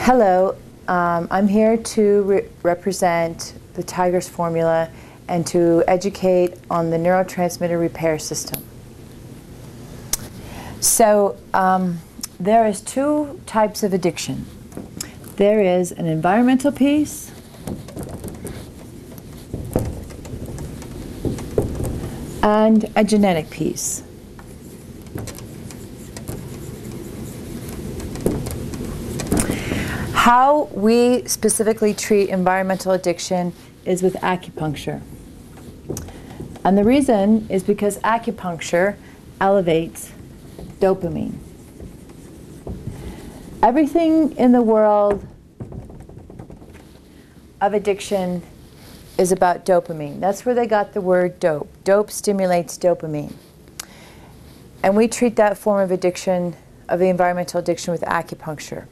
Hello, I'm here to represent the Tiger's formula and to educate on the neurotransmitter repair system. So there is two types of addiction. There is an environmental piece and a genetic piece. How we specifically treat environmental addiction is with acupuncture. And the reason is because acupuncture elevates dopamine. Everything in the world of addiction is about dopamine. That's where they got the word dope. Dope stimulates dopamine. And we treat that form of addiction, of the environmental addiction, with acupuncture.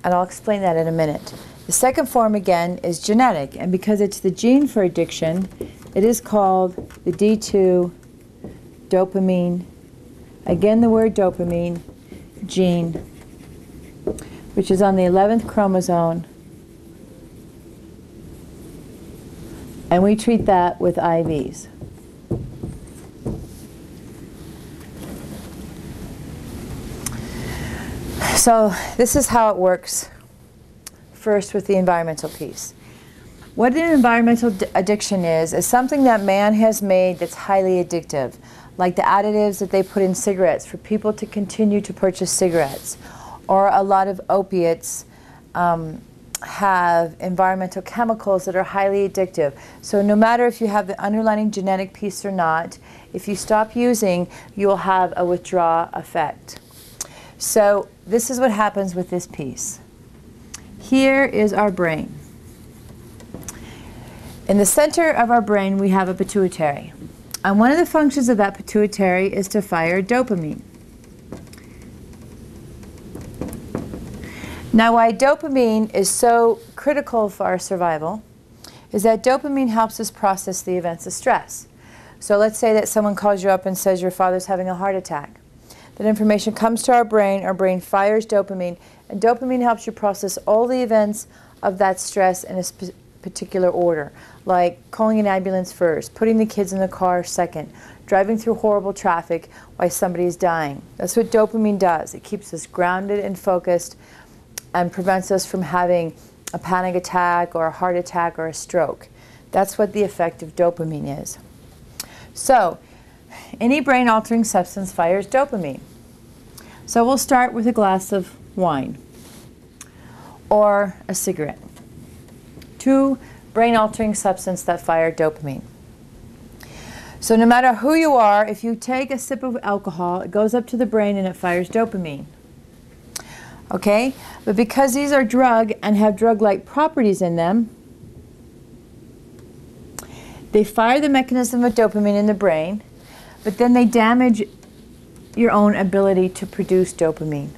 And I'll explain that in a minute. The second form, again, is genetic. And because it's the gene for addiction, it is called the D2 dopamine, again the word dopamine, gene, which is on the 11th chromosome. And we treat that with IVs. So this is how it works, first with the environmental piece. What an environmental addiction is something that man has made that's highly addictive, like the additives that they put in cigarettes for people to continue to purchase cigarettes, or a lot of opiates have environmental chemicals that are highly addictive. So no matter if you have the underlying genetic piece or not, if you stop using, you will have a withdrawal effect. So this is what happens with this piece. Here is our brain. In the center of our brain we have a pituitary. And one of the functions of that pituitary is to fire dopamine. Now why dopamine is so critical for our survival is that dopamine helps us process the events of stress. So let's say that someone calls you up and says your father's having a heart attack. That information comes to our brain fires dopamine, and dopamine helps you process all the events of that stress in a particular order, like calling an ambulance first, putting the kids in the car second, driving through horrible traffic while somebody is dying. That's what dopamine does. It keeps us grounded and focused and prevents us from having a panic attack or a heart attack or a stroke. That's what the effect of dopamine is. So, any brain-altering substance fires dopamine. So we'll start with a glass of wine or a cigarette. Two brain-altering substances that fire dopamine. So no matter who you are, if you take a sip of alcohol, it goes up to the brain and it fires dopamine. Okay? But because these are drug and have drug-like properties in them, they fire the mechanism of dopamine in the brain, but then they damage your own ability to produce dopamine.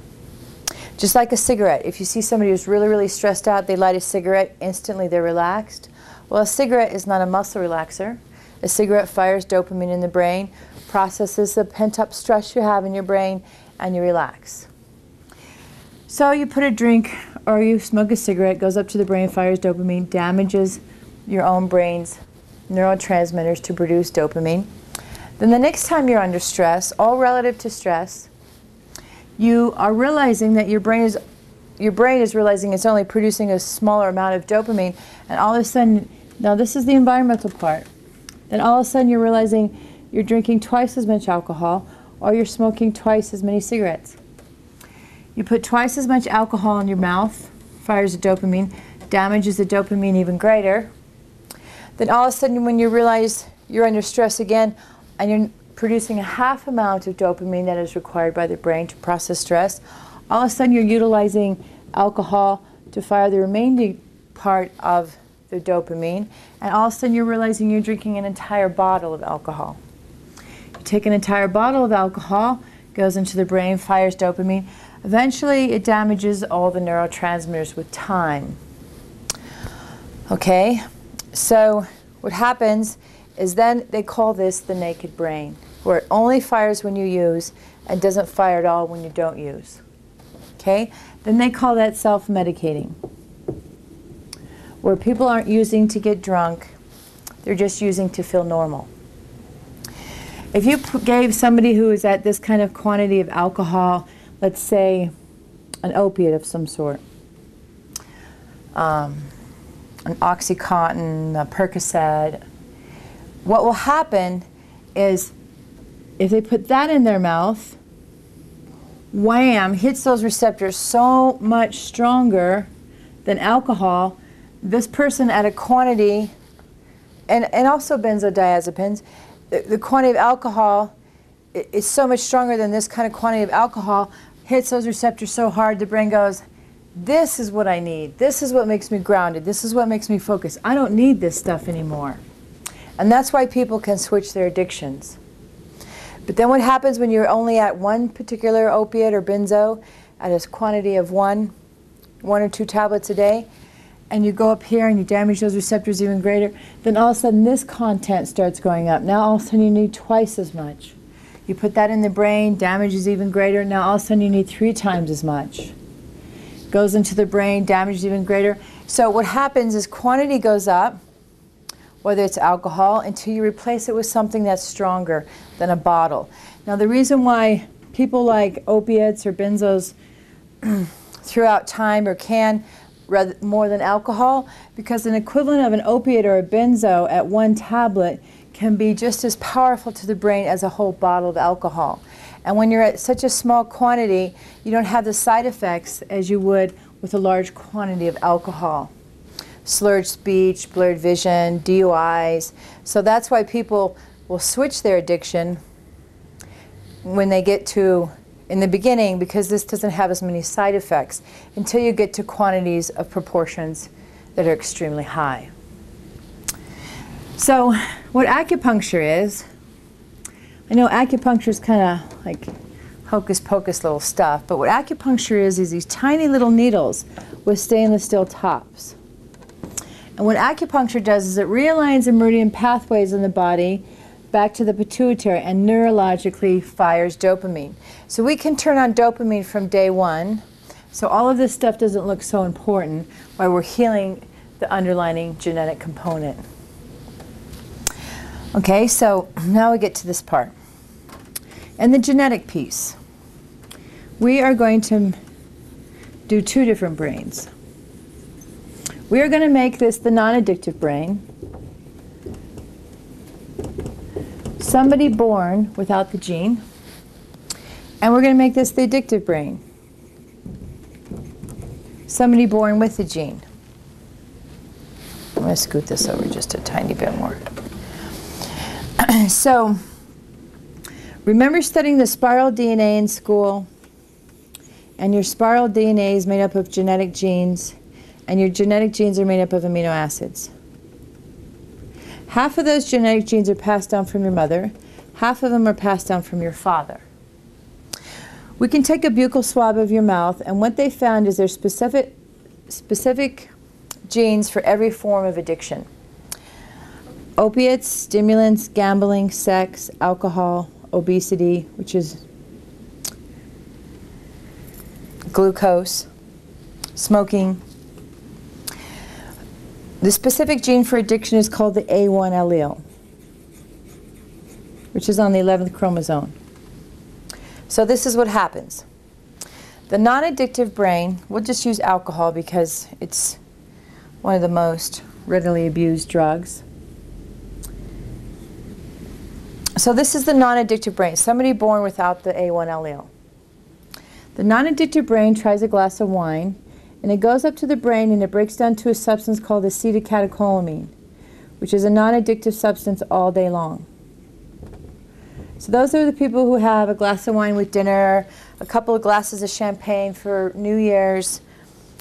Just like a cigarette. If you see somebody who's really, really stressed out, they light a cigarette, instantly they're relaxed. Well, a cigarette is not a muscle relaxer. A cigarette fires dopamine in the brain, processes the pent-up stress you have in your brain, and you relax. So you put a drink or you smoke a cigarette, goes up to the brain, fires dopamine, damages your own brain's neurotransmitters to produce dopamine. Then the next time you're under stress, all relative to stress, you are realizing that your brain is realizing it's only producing a smaller amount of dopamine, and all of a sudden, now this is the environmental part, then all of a sudden you're realizing you're drinking twice as much alcohol or you're smoking twice as many cigarettes. You put twice as much alcohol in your mouth, fires the dopamine, damages the dopamine even greater. Then all of a sudden when you realize you're under stress again, and you're producing a half amount of dopamine that is required by the brain to process stress, all of a sudden you're utilizing alcohol to fire the remaining part of the dopamine, and all of a sudden you're realizing you're drinking an entire bottle of alcohol. You take an entire bottle of alcohol, goes into the brain, fires dopamine. Eventually it damages all the neurotransmitters with time. Okay, so what happens is then they call this the naked brain, where it only fires when you use and doesn't fire at all when you don't use. Okay? Then they call that self-medicating, where people aren't using to get drunk, they're just using to feel normal. If you gave somebody who is at this kind of quantity of alcohol, let's say an opiate of some sort, an Oxycontin, a Percocet, what will happen is if they put that in their mouth, wham, hits those receptors so much stronger than alcohol, this person at a quantity, and also benzodiazepines, the quantity of alcohol is so much stronger than this kind of quantity of alcohol, hits those receptors so hard the brain goes, this is what I need. This is what makes me grounded. This is what makes me focus. I don't need this stuff anymore. And that's why people can switch their addictions. But then what happens when you're only at one particular opiate or benzo at a quantity of one or two tablets a day, and you go up here and you damage those receptors even greater, then all of a sudden this content starts going up. Now all of a sudden you need twice as much. You put that in the brain, damage is even greater. Now all of a sudden you need 3 times as much. Goes into the brain, damage is even greater. So what happens is quantity goes up, whether it's alcohol, until you replace it with something that's stronger than a bottle. Now the reason why people like opiates or benzos throughout time or can rather more than alcohol, because an equivalent of an opiate or a benzo at one tablet can be just as powerful to the brain as a whole bottle of alcohol. And when you're at such a small quantity, you don't have the side effects as you would with a large quantity of alcohol. Slurred speech, blurred vision, DUIs. So that's why people will switch their addiction when they get to, in the beginning, because this doesn't have as many side effects, until you get to quantities of proportions that are extremely high. So what acupuncture is, I know acupuncture is kind of like hocus pocus little stuff, but what acupuncture is these tiny little needles with stainless steel tops. And what acupuncture does is it realigns the meridian pathways in the body back to the pituitary and neurologically fires dopamine. So we can turn on dopamine from day one, so all of this stuff doesn't look so important while we're healing the underlying genetic component. Okay, so now we get to this part. And the genetic piece. We are going to do 2 different brains. We are going to make this the non-addictive brain. Somebody born without the gene. And we're going to make this the addictive brain. Somebody born with the gene. I'm going to scoot this over just a tiny bit more. So, remember studying the spiral DNA in school? And your spiral DNA is made up of genetic genes, and your genetic genes are made up of amino acids. Half of those genetic genes are passed down from your mother, half of them are passed down from your father. We can take a buccal swab of your mouth, and what they found is there's specific genes for every form of addiction. Opiates, stimulants, gambling, sex, alcohol, obesity, which is glucose, smoking. The specific gene for addiction is called the A1 allele, which is on the 11th chromosome. So this is what happens. The non-addictive brain, we'll just use alcohol because it's one of the most readily abused drugs. So this is the non-addictive brain, somebody born without the A1 allele. The non-addictive brain tries a glass of wine, and it goes up to the brain and it breaks down to a substance called acetylcatecholamine, which is a non-addictive substance all day long. So those are the people who have a glass of wine with dinner, a couple of glasses of champagne for New Year's,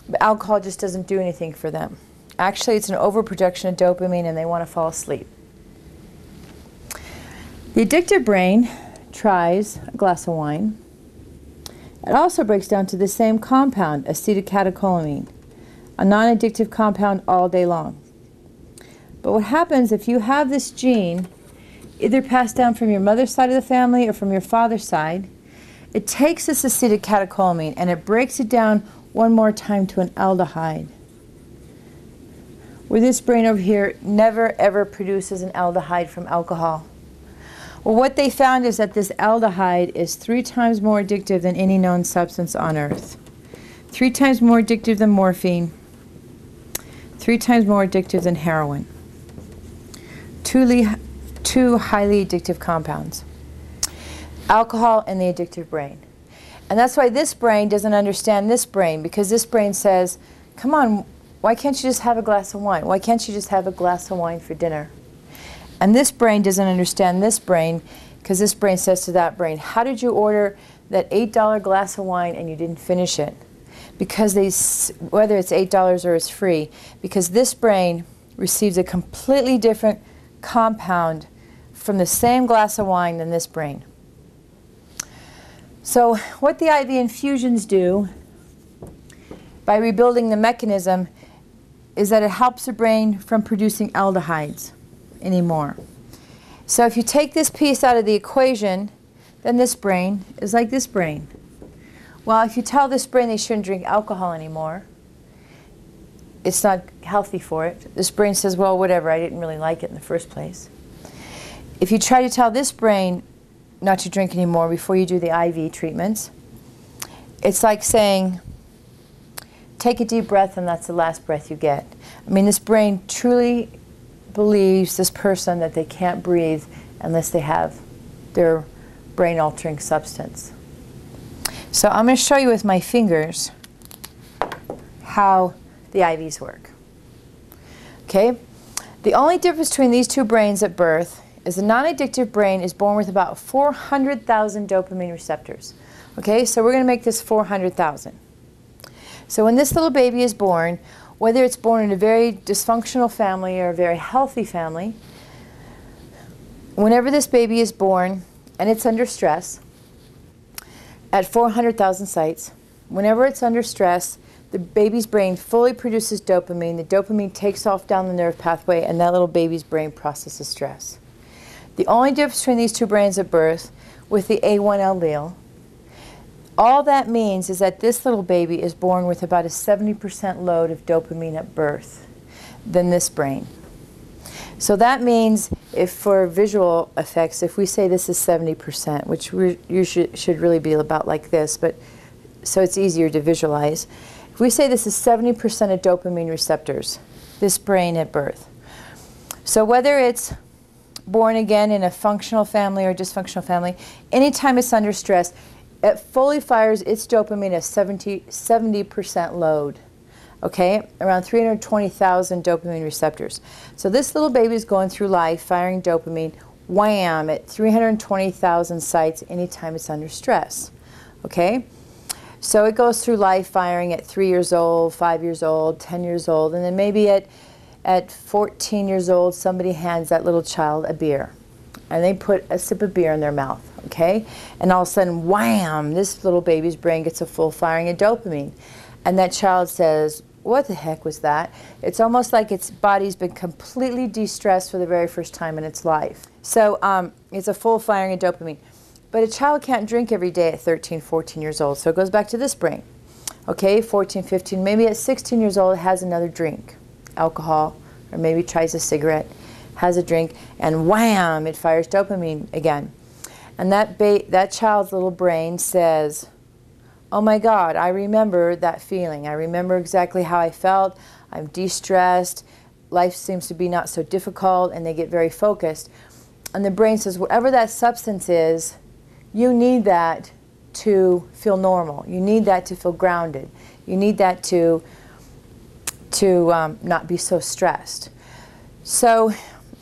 but alcohol just doesn't do anything for them. Actually, it's an overproduction of dopamine and they want to fall asleep. The addictive brain tries a glass of wine. It also breaks down to the same compound, acetylcatecholamine, a non-addictive compound all day long. But what happens if you have this gene, either passed down from your mother's side of the family or from your father's side, it takes this acetylcatecholamine and it breaks it down one more time to an aldehyde. Where this brain over here never ever produces an aldehyde from alcohol. Well, what they found is that this aldehyde is 3 times more addictive than any known substance on earth. 3 times more addictive than morphine. 3 times more addictive than heroin. Two highly addictive compounds. Alcohol and the addictive brain. And that's why this brain doesn't understand this brain, because this brain says, come on, why can't you just have a glass of wine? Why can't you just have a glass of wine for dinner? And this brain doesn't understand this brain, because this brain says to that brain, how did you order that $8 glass of wine and you didn't finish it? Because whether it's $8 or it's free, because this brain receives a completely different compound from the same glass of wine than this brain. So what the IV infusions do by rebuilding the mechanism is that it helps the brain from producing aldehydes anymore. So if you take this piece out of the equation, then this brain is like this brain. Well, if you tell this brain they shouldn't drink alcohol anymore, it's not healthy for it. This brain says, well, whatever, I didn't really like it in the first place. If you try to tell this brain not to drink anymore before you do the IV treatments, it's like saying, take a deep breath and that's the last breath you get. I mean, this brain truly believes, this person, that they can't breathe unless they have their brain-altering substance. So I'm going to show you with my fingers how the IVs work. Okay? The only difference between these two brains at birth is the non-addictive brain is born with about 400,000 dopamine receptors. Okay? So we're going to make this 400,000. So when this little baby is born, whether it's born in a very dysfunctional family or a very healthy family, whenever this baby is born and it's under stress, at 400,000 sites, whenever it's under stress, the baby's brain fully produces dopamine. The dopamine takes off down the nerve pathway, and that little baby's brain processes stress. The only difference between these two brains at birth, with the A1 allele, all that means is that this little baby is born with about a 70% load of dopamine at birth than this brain. So that means, if for visual effects, if we say this is 70%, which you should really be about like this, but so it's easier to visualize. If we say this is 70% of dopamine receptors, this brain at birth. So whether it's born again in a functional family or dysfunctional family, anytime it's under stress, it fully fires its dopamine at 70% load. Okay, around 320,000 dopamine receptors. So this little baby is going through life firing dopamine, wham, at 320,000 sites anytime it's under stress. Okay, so it goes through life firing at 3 years old, 5 years old, 10 years old, and then maybe at 14 years old, somebody hands that little child a beer. And they put a sip of beer in their mouth, okay? And all of a sudden, wham, this little baby's brain gets a full firing of dopamine. And that child says, what the heck was that? It's almost like its body's been completely de-stressed for the very first time in its life. So it's a full firing of dopamine. But a child can't drink every day at 13, 14 years old. So it goes back to this brain. Okay, 14, 15, maybe at 16 years old it has another drink, alcohol, or maybe tries a cigarette, has a drink, and wham, it fires dopamine again. And that child's little brain says, oh my God, I remember that feeling. I remember exactly how I felt. I'm de-stressed. Life seems to be not so difficult, and they get very focused. And the brain says, whatever that substance is, you need that to feel normal. You need that to feel grounded. You need that to not be so stressed. So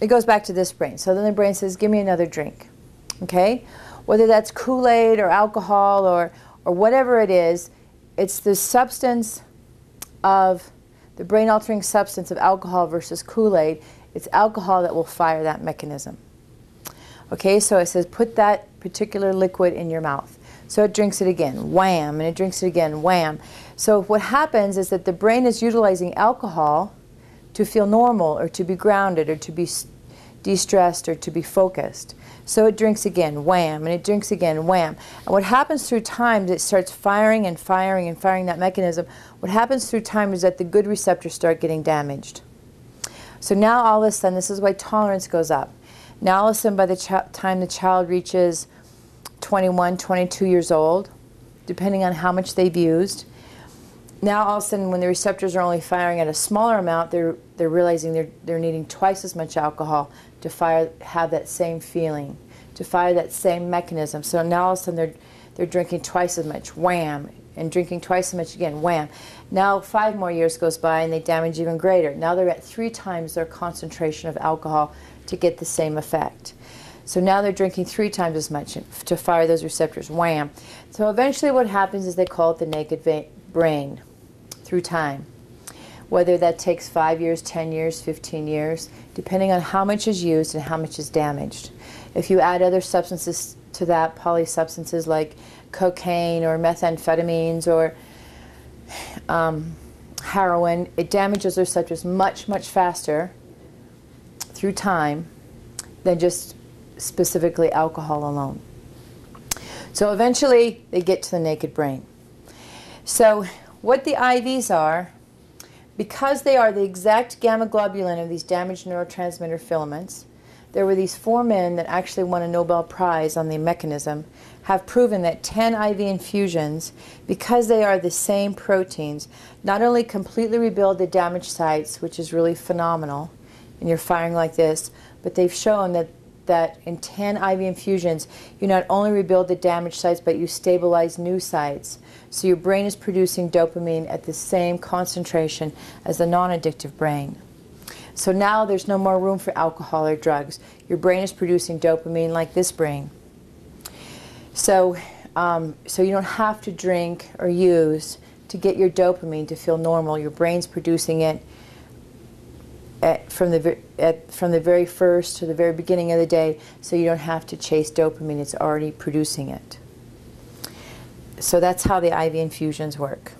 it goes back to this brain. So then the brain says, give me another drink. Okay? Whether that's Kool-Aid or alcohol or whatever it is, it's the substance of the brain-altering substance of alcohol versus Kool-Aid. It's alcohol that will fire that mechanism. Okay, so it says put that particular liquid in your mouth. So it drinks it again, wham, and it drinks it again, wham. So what happens is that the brain is utilizing alcohol to feel normal or to be grounded or to be de-stressed or to be focused. So it drinks again, wham, and it drinks again, wham. And what happens through time is it starts firing and firing and firing that mechanism. What happens through time is that the good receptors start getting damaged. So now all of a sudden, this is why tolerance goes up. Now all of a sudden, by the time the child reaches 21, 22 years old, depending on how much they've used, now all of a sudden when the receptors are only firing at a smaller amount, they're realizing they're needing twice as much alcohol to have that same feeling, to fire that same mechanism. So now all of a sudden they're drinking twice as much, wham, and drinking twice as much again, wham. Now 5 more years goes by and they damage even greater. Now they're at 3 times their concentration of alcohol to get the same effect. So now they're drinking 3 times as much to fire those receptors, wham. So eventually what happens is they call it the naked brain through time. Whether that takes 5 years, 10 years, 15 years, depending on how much is used and how much is damaged. If you add other substances to that, polysubstances like cocaine or methamphetamines or heroin, it damages the receptors much, much faster through time than just specifically alcohol alone. So eventually they get to the naked brain. So what the IVs are, because they are the exact gamma globulin of these damaged neurotransmitter filaments, there were these 4 men that actually won a Nobel Prize on the mechanism, have proven that 10 IV infusions, because they are the same proteins, not only completely rebuild the damaged sites, which is really phenomenal, and you're firing like this, but they've shown that in 10 IV infusions, you not only rebuild the damaged sites, but you stabilize new sites. So your brain is producing dopamine at the same concentration as the non-addictive brain. So now there's no more room for alcohol or drugs. Your brain is producing dopamine like this brain. So, so you don't have to drink or use to get your dopamine to feel normal. Your brain's producing it from the very first to the very beginning of the day, so you don't have to chase dopamine. It's already producing it. So that's how the IV infusions work.